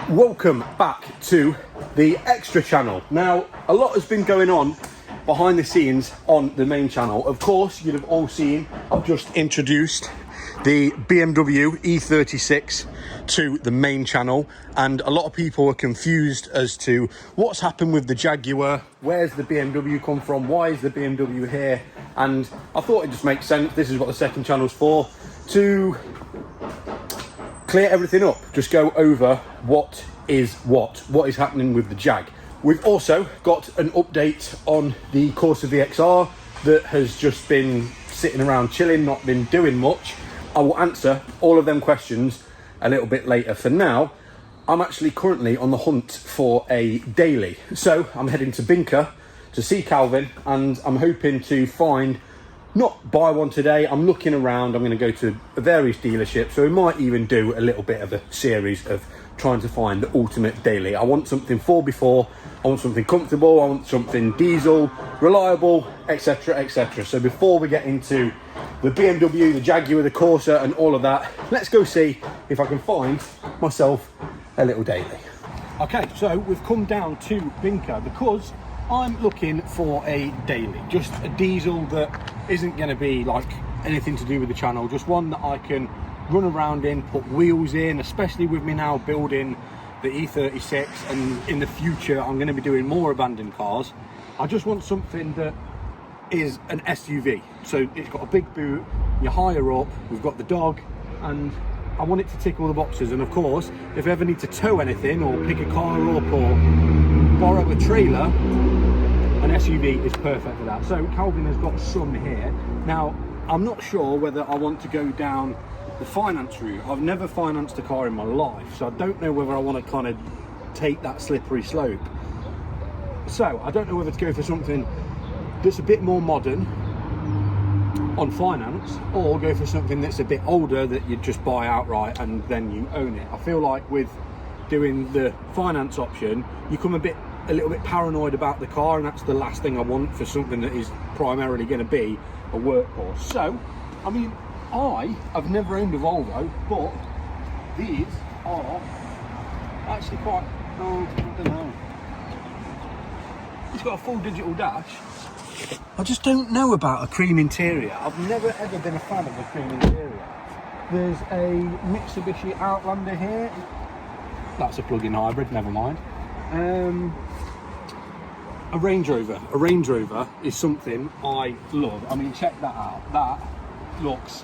Welcome back to the extra channel. Now, a lot has been going on behind the scenes on the main channel. Of course, you'd have all seen I've just introduced the BMW E36 to the main channel, and a lot of people are confused as to what's happened with the Jaguar. Where's the BMW come from? Why is the BMW here? And I thought it just makes sense, this is what the second channel's for, to clear everything up, just go over what is happening with the Jag. We've also got an update on the Corsa VXR that has just been sitting around chilling, not been doing much. I will answer all of them questions a little bit later. For now, I'm actually currently on the hunt for a daily. So I'm heading to Binker to see Calvin, and I'm hoping to not buy one today. I'm looking around. I'm going to go to various dealerships, so we might even do a little bit of a series of trying to find the ultimate daily. I want something 4x4, I want something comfortable, I want something diesel, reliable, etc, etc. So before we get into the BMW, the Jaguar, the Corsa and all of that, let's go see if I can find myself a little daily. Okay, so we've come down to Binker because I'm looking for a daily, just a diesel that isn't going to be like anything to do with the channel, just one that I can run around in, put wheels in, especially with me now building the E36, and in the future I'm going to be doing more abandoned cars. I just want something that is an SUV, so it's got a big boot, you're higher up, we've got the dog, and I want it to tick all the boxes. And of course, if I ever need to tow anything or pick a car up or borrow a trailer, an SUV is perfect for that. So Calvin has got some here. Now, I'm not sure whether I want to go down the finance route. I've never financed a car in my life, so I don't know whether I want to kind of take that slippery slope. So I don't know whether to go for something that's a bit more modern on finance, or go for something that's a bit older that you just buy outright and then you own it. I feel like with doing the finance option, you come a little bit paranoid about the car, and that's the last thing I want for something that is primarily going to be a workhorse. So, I mean, I've never owned a Volvo, but these are actually quite, I don't know. It's got a full digital dash. I just don't know about a cream interior. I've never ever been a fan of a cream interior. There's a Mitsubishi Outlander here. That's a plug-in hybrid, never mind. A Range Rover. A Range Rover is something I love. I mean, check that out. That looks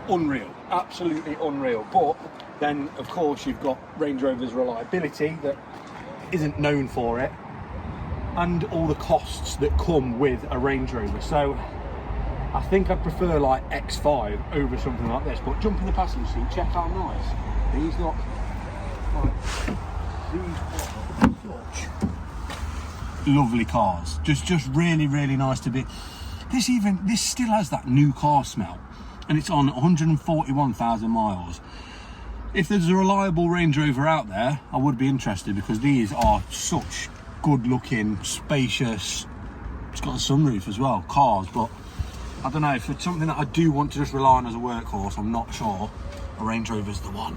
unreal, absolutely unreal. But then, of course, you've got Range Rover's reliability that isn't known for it, and all the costs that come with a Range Rover. So I think I'd prefer like X5 over something like this. But jump in the passenger seat, check how nice these look. These are such lovely cars. Just really nice to be. This still has that new car smell, and it's on 141,000 miles. If there's a reliable Range Rover out there, I would be interested, because these are such good looking, spacious, it's got a sunroof as well, cars. But I don't know, if it's something that I do want to just rely on as a workhorse, I'm not sure a Range Rover's the one.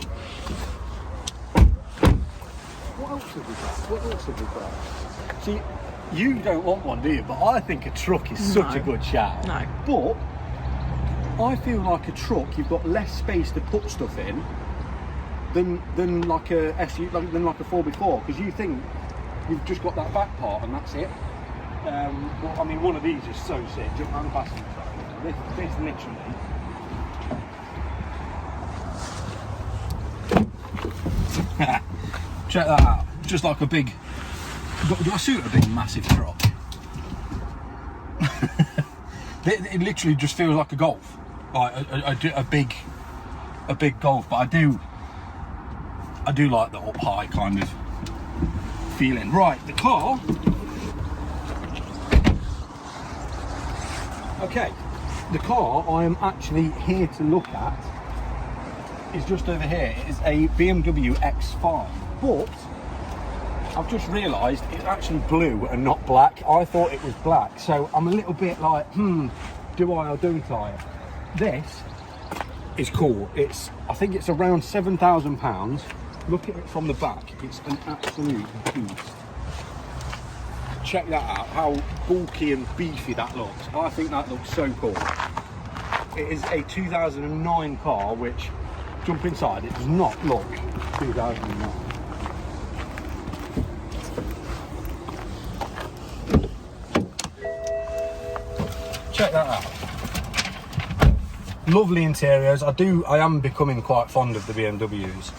What else have we got? See, you don't want one, do you? But I think a truck is such a good shout. No. But I feel like a truck, you've got less space to put stuff in than like a SUV, than like a 4x4, because you think you've just got that back part and that's it. But I mean, one of these is so sick. Jump around the passenger side. This literally. Check that out. Just like a big. Do I suit a big massive truck? It literally just feels like a Golf, like a big Golf. But I do like the up high kind of feeling. Right, the car. Okay, the car I am actually here to look at is just over here. It is a BMW X5, but I've just realised it's actually blue and not black. I thought it was black, so I'm a little bit like, do I or don't I? This is cool. I think it's around £7,000. look at it from the back, it's an absolute beast. Check that out, how bulky and beefy that looks. I think that looks so cool. It is a 2009 car, which, jump inside, it does not look 2009. Check that out. Lovely interiors. I am becoming quite fond of the BMWs.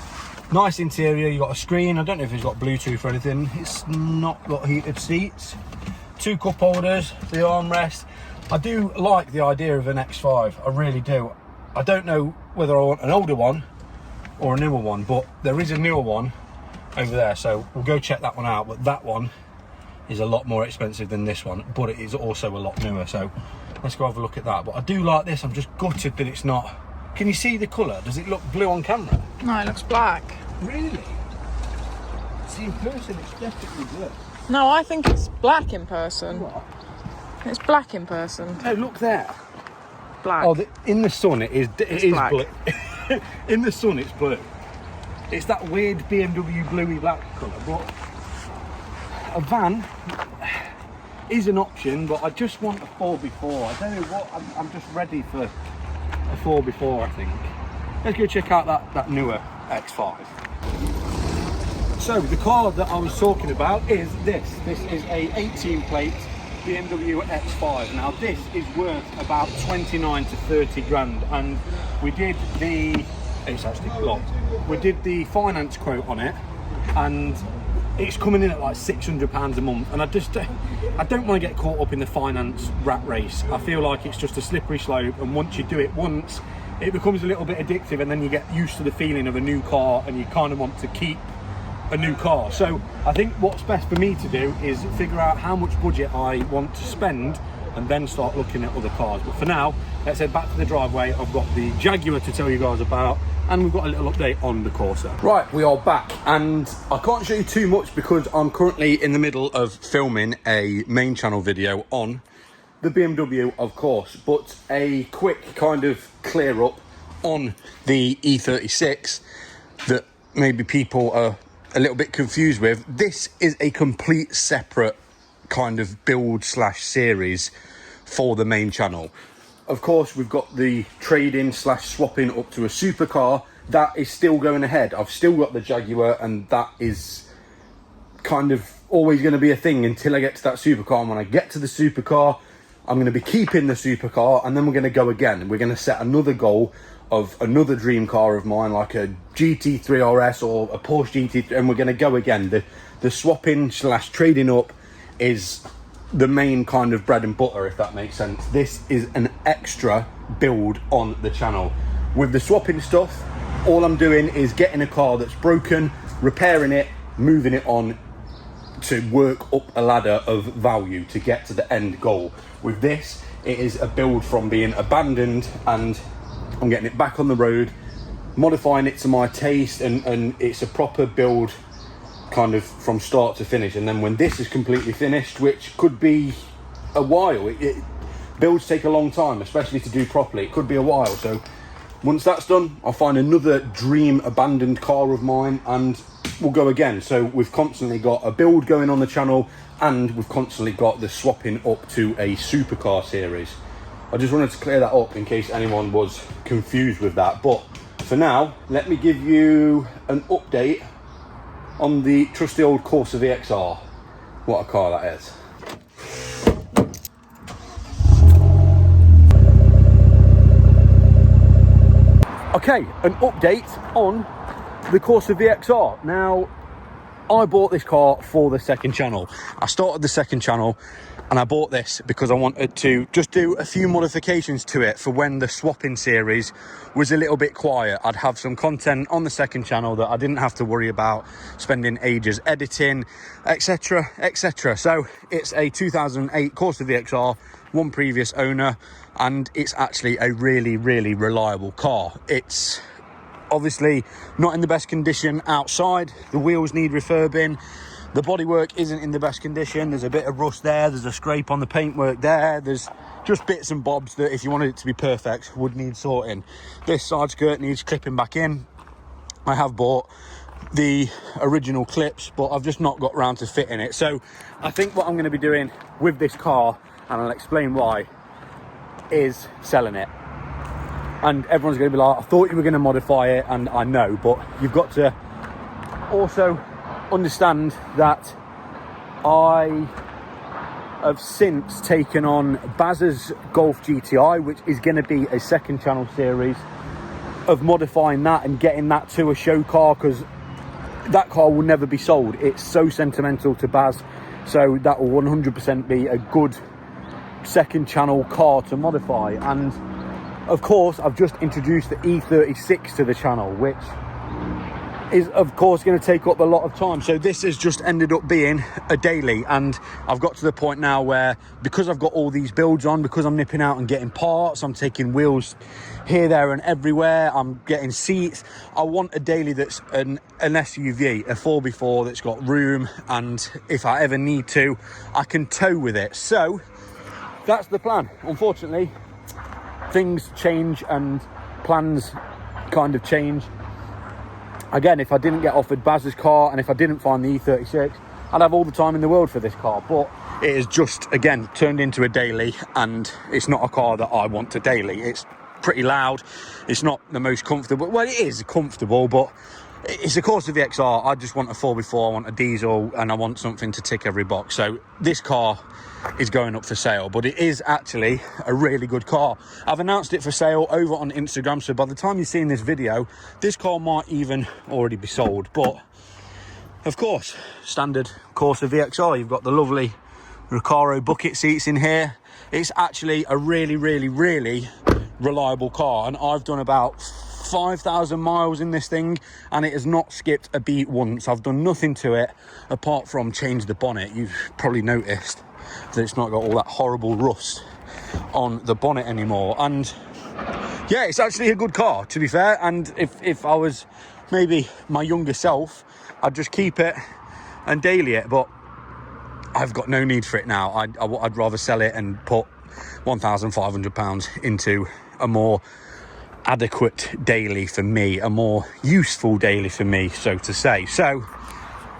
Nice interior, you got a screen. I don't know if it's got Bluetooth or anything. It's not got heated seats. 2 cup holders, the armrest. I do like the idea of an X5, I really do. I don't know whether I want an older one or a newer one, but there is a newer one over there, so we'll go check that one out. But that one is a lot more expensive than this one, but it is also a lot newer, so let's go have a look at that. But I do like this. I'm just gutted that it's not... Can you see the colour? Does it look blue on camera? No, it looks black. Really? See, in person it's definitely blue. No, I think it's black in person. What? It's black in person. Oh, look there. Black. Oh, in the sun it is black. blue. In the sun it's blue. It's that weird BMW bluey black colour, but a van is an option, but I just want a 4x4. I don't know what, I'm just ready for a 4x4, I think. Let's go check out that newer X5. So the car that I was talking about is this. This is a 18 plate BMW X5. Now this is worth about 29 to 30 grand, and we did the, it's actually blocked. We did the finance quote on it, and it's coming in at like £600 a month, and I don't want to get caught up in the finance rat race. I feel like it's just a slippery slope, and once you do it once, it becomes a little bit addictive, and then you get used to the feeling of a new car, and you kind of want to keep a new car. So I think what's best for me to do is figure out how much budget I want to spend, and then start looking at other cars. But for now, let's head back to the driveway. I've got the Jaguar to tell you guys about, and we've got a little update on the Corsa. Right, we are back, and I can't show you too much because I'm currently in the middle of filming a main channel video on the BMW, of course, but a quick kind of clear up on the E36 that maybe people are a little bit confused with. This is a complete separate kind of build slash series for the main channel. Of course, we've got the trade-in slash swapping up to a supercar. That is still going ahead. I've still got the Jaguar, and that is kind of always going to be a thing until I get to that supercar. And when I get to the supercar, I'm going to be keeping the supercar, and then we're going to go again. We're going to set another goal of another dream car of mine, like a GT3 RS or a Porsche GT3, and we're going to go again. The swapping slash trading up is the main kind of bread and butter, if that makes sense. This is an extra build on the channel. With the swapping stuff, all I'm doing is getting a car that's broken, repairing it, moving it on to work up a ladder of value to get to the end goal. With this, it is a build from being abandoned, and I'm getting it back on the road, modifying it to my taste, and it's a proper build kind of from start to finish. And then when this is completely finished, which could be a while, builds take a long time, especially to do properly. It could be a while. So once that's done, I'll find another dream abandoned car of mine, and we'll go again. So we've constantly got a build going on the channel, and we've constantly got the swapping up to a supercar series. I just wanted to clear that up in case anyone was confused with that. But for now, let me give you an update on the trusty old Corsa VXR. What a car that is. Okay, an update on the Corsa VXR. Now, I bought this car for the second channel. I started the second channel, and I bought this because I wanted to just do a few modifications to it for when the swapping series was a little bit quiet. I'd have some content on the second channel that I didn't have to worry about spending ages editing, etc, etc. So it's a 2008 Corsa VXR, one previous owner, and it's actually a really, really reliable car. It's obviously not in the best condition outside. The wheels need refurbing. The bodywork isn't in the best condition. There's a bit of rust there. There's a scrape on the paintwork there. There's just bits and bobs that, if you wanted it to be perfect, would need sorting. This side skirt needs clipping back in. I have bought the original clips, but I've just not got round to fitting it. So I think what I'm going to be doing with this car, and I'll explain why, is selling it. And everyone's going to be like, I thought you were going to modify it, and I know, but you've got to also understand that I have since taken on Baz's Golf GTI, which is going to be a second channel series of modifying that and getting that to a show car, because that car will never be sold. It's so sentimental to Baz, so that will 100% be a good second channel car to modify. And of course, I've just introduced the E36 to the channel, which is of course going to take up a lot of time. So this has just ended up being a daily, and I've got to the point now where, because I've got all these builds on, because I'm nipping out and getting parts, I'm taking wheels here, there and everywhere, I'm getting seats, I want a daily that's an SUV, a 4x4 that's got room, and if I ever need to, I can tow with it. So that's the plan. Unfortunately, things change and plans kind of change. Again, if I didn't get offered Baz's car and if I didn't find the E36, I'd have all the time in the world for this car. But it is just, again, turned into a daily, and it's not a car that I want to daily. It's pretty loud. It's not the most comfortable. Well, it is comfortable, but it's a Corsa VXR. I just want a 4x4, I want a diesel, and I want something to tick every box. So this car is going up for sale, but it is actually a really good car. I've announced it for sale over on Instagram, so by the time you're seeing this video, this car might even already be sold. But of course, standard Corsa VXR, you've got the lovely Recaro bucket seats in here. It's actually a really reliable car, and I've done about 5,000 miles in this thing, and it has not skipped a beat once. I've done nothing to it apart from change the bonnet. You've probably noticed that it's not got all that horrible rust on the bonnet anymore. And yeah, it's actually a good car, to be fair. And if I was maybe my younger self, I'd just keep it and daily it, but I've got no need for it now. I'd rather sell it and put £1,500 into a more adequate daily for me, a more useful daily for me, so to say. So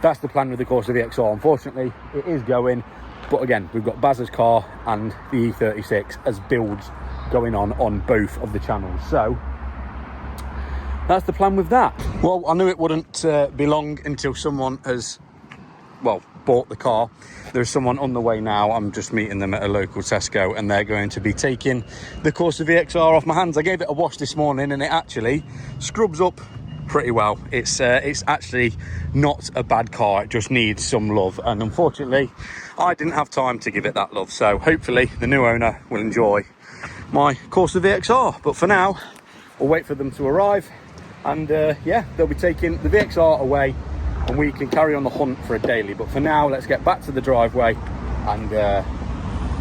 that's the plan with the Corsa VXR. Unfortunately, it is going, but again, we've got Baz's car and the E36 as builds going on both of the channels. So that's the plan with that. Well, I knew it wouldn't be long until someone has, well, bought the car. There's someone on the way now. I'm just meeting them at a local Tesco, and they're going to be taking the Corsa VXR off my hands. I gave it a wash this morning, and it actually scrubs up pretty well. It's actually not a bad car. It just needs some love, and unfortunately I didn't have time to give it that love. So hopefully the new owner will enjoy my Corsa VXR, but for now we'll wait for them to arrive, and yeah, they'll be taking the VXR away and we can carry on the hunt for a daily. But for now, let's get back to the driveway, and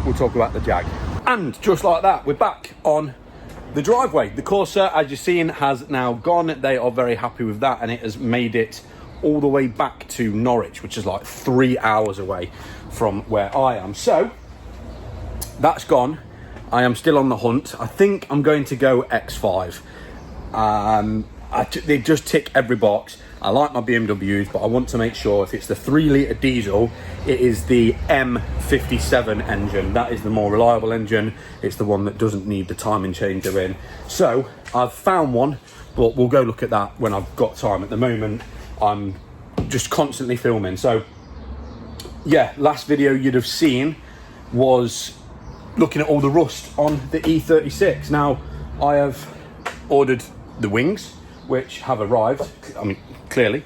we'll talk about the Jag. And just like that, we're back on the driveway. The Corsa, as you've seen, has now gone. They are very happy with that, and it has made it all the way back to Norwich, which is like 3 hours away from where I am. So that's gone. I am still on the hunt. I think I'm going to go X5. They just tick every box. I like my BMWs, but I want to make sure if it's the 3-litre diesel, it is the M57 engine. That is the more reliable engine. It's the one that doesn't need the timing changer in. So I've found one, but we'll go look at that when I've got time. At the moment, I'm just constantly filming. So yeah, last video you'd have seen was looking at all the rust on the E36. Now, I have ordered the wings, which have arrived, I mean, clearly,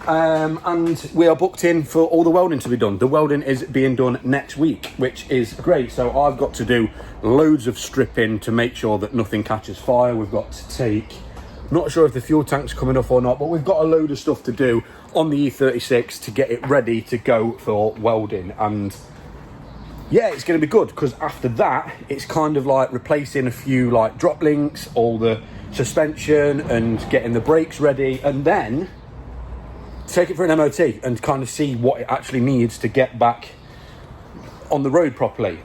and we are booked in for all the welding to be done. The welding is being done next week, which is great. So I've got to do loads of stripping to make sure that nothing catches fire. We've got to take, not sure if the fuel tank's coming off or not, but we've got a load of stuff to do on the E36 to get it ready to go for welding. And yeah, it's going to be good, because after that, it's kind of like replacing a few like drop links, all the suspension, and getting the brakes ready, and then take it for an MOT and kind of see what it actually needs to get back on the road properly.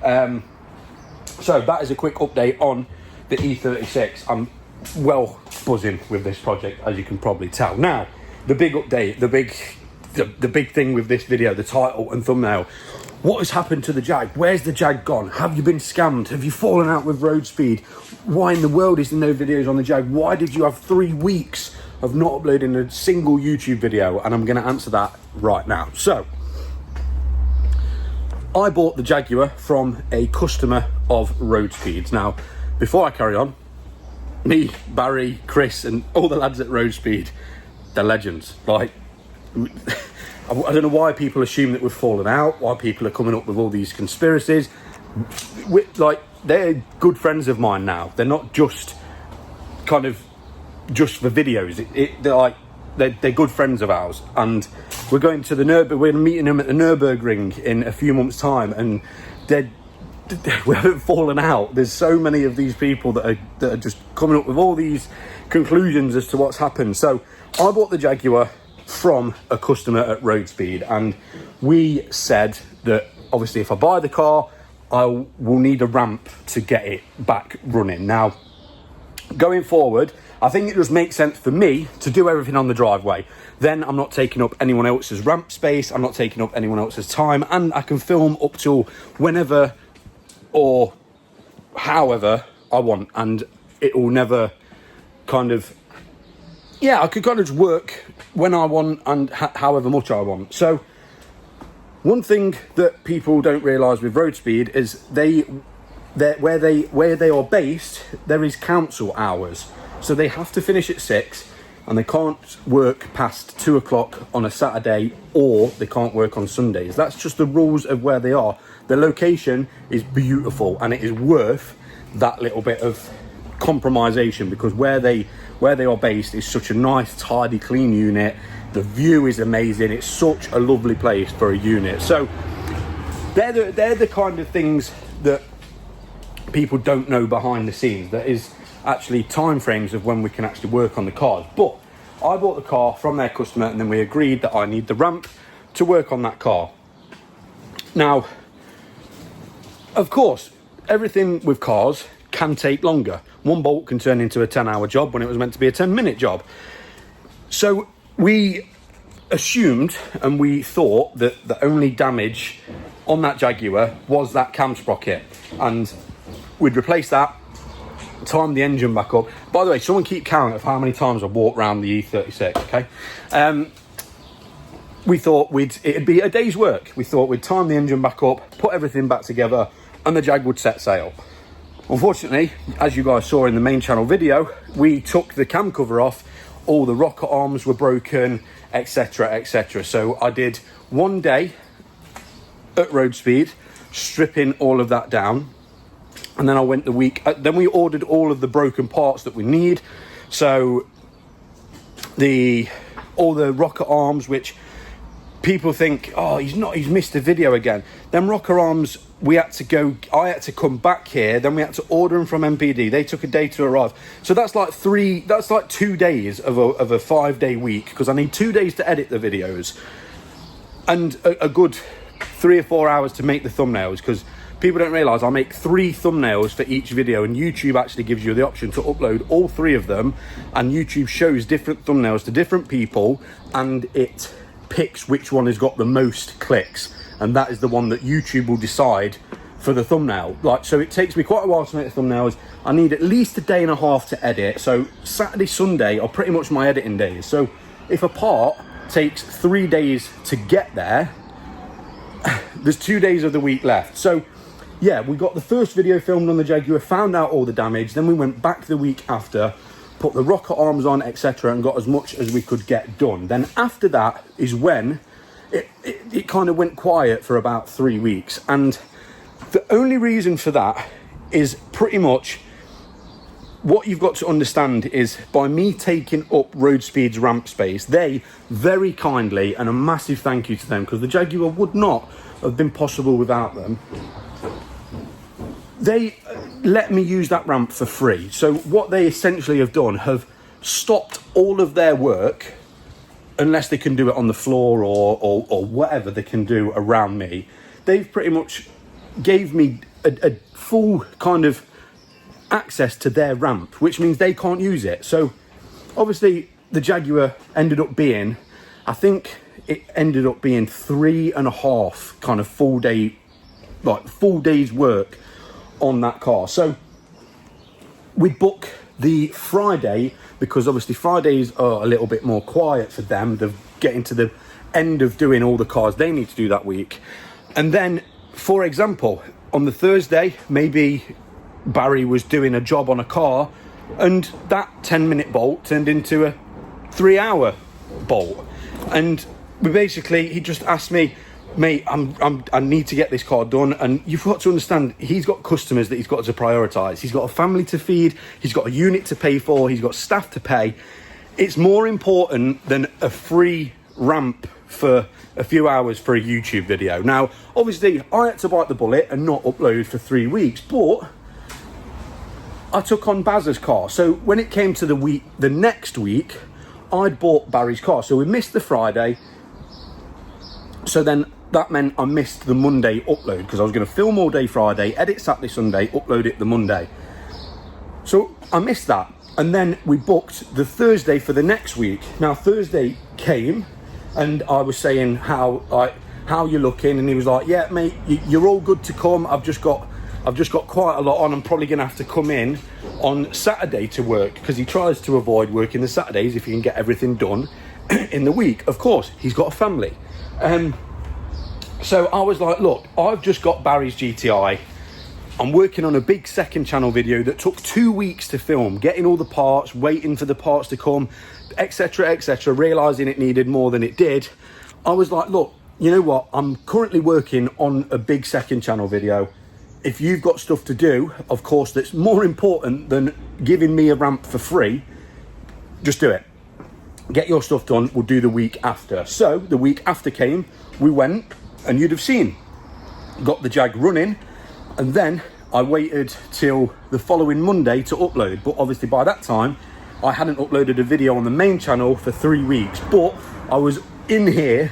So that is a quick update on the E36. I'm well buzzing with this project, as you can probably tell. Now, the big update, the big thing with this video, the title and thumbnail. What has happened to the Jag? Where's the Jag gone? Have you been scammed? Have you fallen out with road speed? Why in the world is there no videos on the Jag? Why did you have 3 weeks of not uploading a single YouTube video? And I'm going to answer that right now. So, I bought the Jaguar from a customer of Road Speeds. Now, before I carry on, me, Barry, Chris, and all the lads at Road Speed, they're legends. Like, I don't know why people assume that we've fallen out, why people are coming up with all these conspiracies. Like, they're good friends of mine now. They're not just kind of just for videos. They're good friends of ours, and we're going to the we're meeting them at the Nürburgring in a few months' time, and we haven't fallen out. There's so many of these people that are just coming up with all these conclusions as to what's happened. So I bought the Jaguar from a customer at Road Speed, and we said that obviously if I buy the car, I will need a ramp to get it back running. Now, going forward, I think it just makes sense for me to do everything on the driveway. Then I'm not taking up anyone else's ramp space, I'm not taking up anyone else's time, and I can film up till whenever or however I want, and it will never kind of, yeah, I could kind of just work when I want and however much I want. So one thing that people don't realise with Road Speed is where they are based, there is council hours. So they have to finish at 6, and they can't work past 2 o'clock on a Saturday, or they can't work on Sundays. That's just the rules of where they are. The location is beautiful, and it is worth that little bit of compromisation, because where they are based is such a nice, tidy, clean unit. The view is amazing. It's such a lovely place for a unit. So they're the kind of things that people don't know behind the scenes. That is actually time frames of when we can actually work on the cars. But I bought the car from their customer, and then we agreed that I need the ramp to work on that car. Now, of course, everything with cars can take longer. One bolt can turn into a 10-hour job when it was meant to be a 10-minute job. So we assumed and we thought that the only damage on that Jaguar was that cam sprocket, and we'd replace that, time the engine back up. By the way, someone keep count of how many times I've walked around the E36, okay? We thought it'd be a day's work. We thought we'd time the engine back up, put everything back together, and the Jag would set sail. Unfortunately, as you guys saw in the main channel video, we took the cam cover off, all the rocker arms were broken, etc, etc. So I did one day at Road Speed, stripping all of that down, and then I went the week, then we ordered all of the broken parts that we need. So all the rocker arms, which people think, oh, he's missed a video again. Them rocker arms, I had to come back here, then we had to order them from MPD. They took a day to arrive. So that's like 2 days of a 5-day week, because I need 2 days to edit the videos, and a good 3 or 4 hours to make the thumbnails, because people don't realise I make 3 thumbnails for each video, and YouTube actually gives you the option to upload all 3 of them, and YouTube shows different thumbnails to different people, and it picks which one has got the most clicks, and that is the one that YouTube will decide for the thumbnail. So it takes me quite a while to make the thumbnails. I need at least a day and a half to edit. So Saturday, Sunday are pretty much my editing days. So if a part takes 3 days to get there, there's 2 days of the week left. So yeah, we got the first video filmed on the Jaguar, found out all the damage, then we went back the week after, put the rocker arms on, etc, and got as much as we could get done. Then after that is when it kind of went quiet for about 3 weeks, and the only reason for that is pretty much what you've got to understand is by me taking up Road Speed's ramp space, they very kindly, and a massive thank you to them, because the Jaguar would not have been possible without them, they let me use that ramp for free. So what they essentially have done, have stopped all of their work, unless they can do it on the floor or whatever they can do around me. They've pretty much gave me a full kind of access to their ramp, which means they can't use it. So obviously the Jaguar ended up being, I think it ended up being 3.5 kind of full day's work on that car. So we'd book the Friday, because obviously Fridays are a little bit more quiet for them. They're getting to the end of doing all the cars they need to do that week. And then, for example, on the Thursday, maybe Barry was doing a job on a car and that 10-minute bolt turned into a 3-hour bolt. And he just asked me, mate, I need to get this car done. And you've got to understand, he's got customers that he's got to prioritise. He's got a family to feed, he's got a unit to pay for, he's got staff to pay. It's more important than a free ramp for a few hours for a YouTube video. Now, obviously, I had to bite the bullet and not upload for 3 weeks, but I took on Baz's car. So when it came to the next week, I'd bought Barry's car. So we missed the Friday. So then that meant I missed the Monday upload, because I was going to film all day Friday, edit Saturday, Sunday, upload it the Monday. So I missed that. And then we booked the Thursday for the next week. Now, Thursday came and I was saying how you're looking, and he was like, yeah, mate, you're all good to come. I've just got quite a lot on. I'm probably going to have to come in on Saturday to work, because he tries to avoid working the Saturdays if he can get everything done in the week. Of course, he's got a family. So I was like, look, I've just got Barry's GTI. I'm working on a big second channel video that took 2 weeks to film, getting all the parts, waiting for the parts to come, etc., realising it needed more than it did. I was like, look, you know what? I'm currently working on a big second channel video. If you've got stuff to do, of course, that's more important than giving me a ramp for free, just do it. Get your stuff done. We'll do the week after. So the week after came, we went, and you'd have seen, got the Jag running, and then I waited till the following Monday to upload. But obviously by that time, I hadn't uploaded a video on the main channel for 3 weeks, but I was in here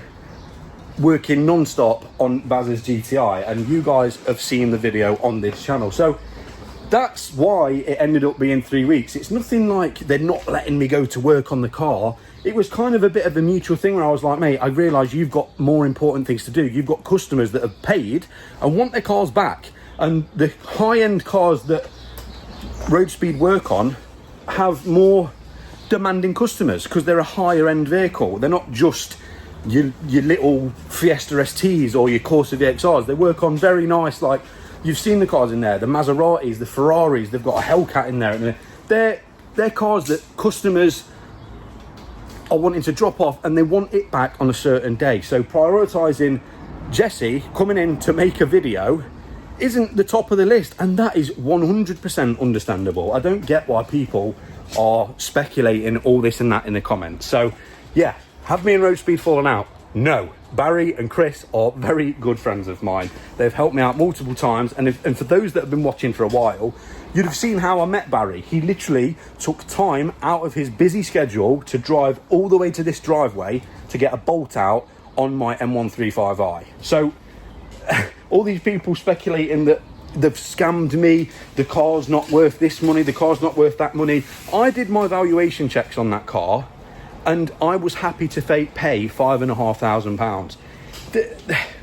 working non-stop on Baz's GTI, and you guys have seen the video on this channel. So that's why it ended up being 3 weeks. It's nothing like they're not letting me go to work on the car. It was kind of a bit of a mutual thing where I was like, mate, I realise you've got more important things to do. You've got customers that have paid and want their cars back. And the high-end cars that Road Speed work on have more demanding customers, because they're a higher end vehicle. They're not just your little Fiesta STs or your Corsa VXRs. They work on very nice, like, you've seen the cars in there, the Maseratis, the Ferraris. They've got a Hellcat in there, and they're cars that customers are wanting to drop off, and they want it back on a certain day. So prioritising Jesse coming in to make a video isn't the top of the list, and that is 100% understandable. I don't get why people are speculating all this and that in the comments. So yeah, have me and Road Speed fallen out? No. Barry and Chris are very good friends of mine. They've helped me out multiple times, and for those that have been watching for a while, you'd have seen how I met Barry. He literally took time out of his busy schedule to drive all the way to this driveway to get a bolt out on my M135i. So all these people speculating that they've scammed me, the car's not worth this money, the car's not worth that money. I did my valuation checks on that car, and I was happy to pay £5,500.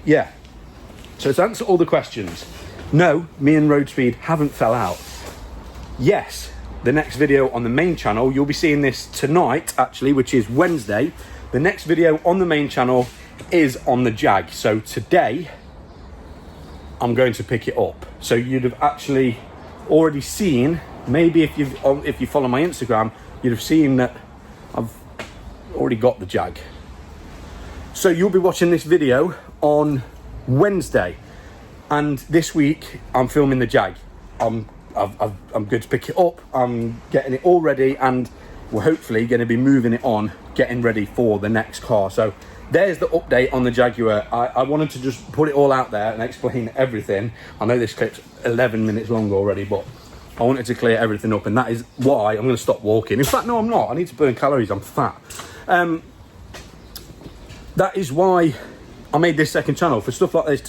Yeah. So to answer all the questions, no, me and Road Speed haven't fell out. Yes, the next video on the main channel, you'll be seeing this tonight, actually, which is Wednesday. The next video on the main channel is on the Jag. So today, I'm going to pick it up. So you'd have actually already seen, maybe if you follow my Instagram, you'd have seen that I've already got the Jag. So you'll be watching this video on Wednesday, and this week I'm filming the Jag. I'm going to pick it up. I'm getting it all ready, and we're hopefully going to be moving it on, getting ready for the next car. So there's the update on the Jaguar. I wanted to just put it all out there and explain everything. I know this clip's 11 minutes long already, but I wanted to clear everything up, and that is why I'm going to stop walking. In fact, no, I'm not. I need to burn calories. I'm fat. That is why I made this second channel, for stuff like this,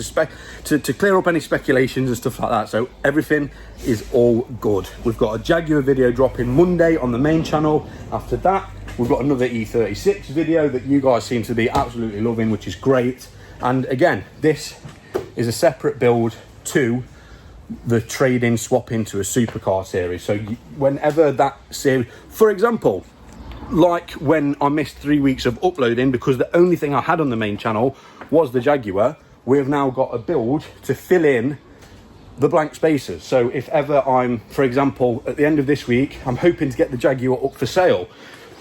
to clear up any speculations and stuff like that. So everything is all good. We've got a Jaguar video dropping Monday on the main channel. After that, We've got another E36 video that you guys seem to be absolutely loving, which is great. And again, this is a separate build to the trade-in swap into a supercar series. So whenever that series, for example, like when I missed 3 weeks of uploading because the only thing I had on the main channel was the Jaguar, we have now got a build to fill in the blank spaces. So if ever I'm, for example, at the end of this week, I'm hoping to get the Jaguar up for sale.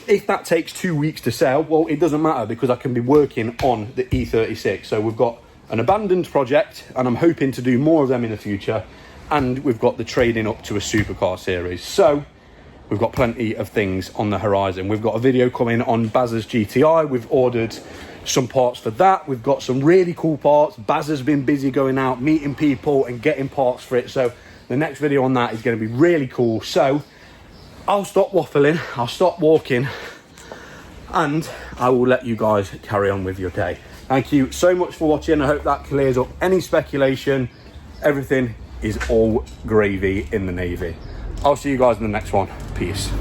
If that takes 2 weeks to sell, well, it doesn't matter because I can be working on the E36. So we've got an abandoned project and I'm hoping to do more of them in the future. And we've got the trading up to a supercar series. So we've got plenty of things on the horizon. We've got a video coming on Baz's GTI. We've ordered some parts for that. We've got some really cool parts. Baz has been busy going out, meeting people and getting parts for it. So the next video on that is going to be really cool. So I'll stop waffling, I'll stop walking, and I will let you guys carry on with your day. Thank you so much for watching. I hope that clears up any speculation. Everything is all gravy in the Navy. I'll see you guys in the next one. Peace.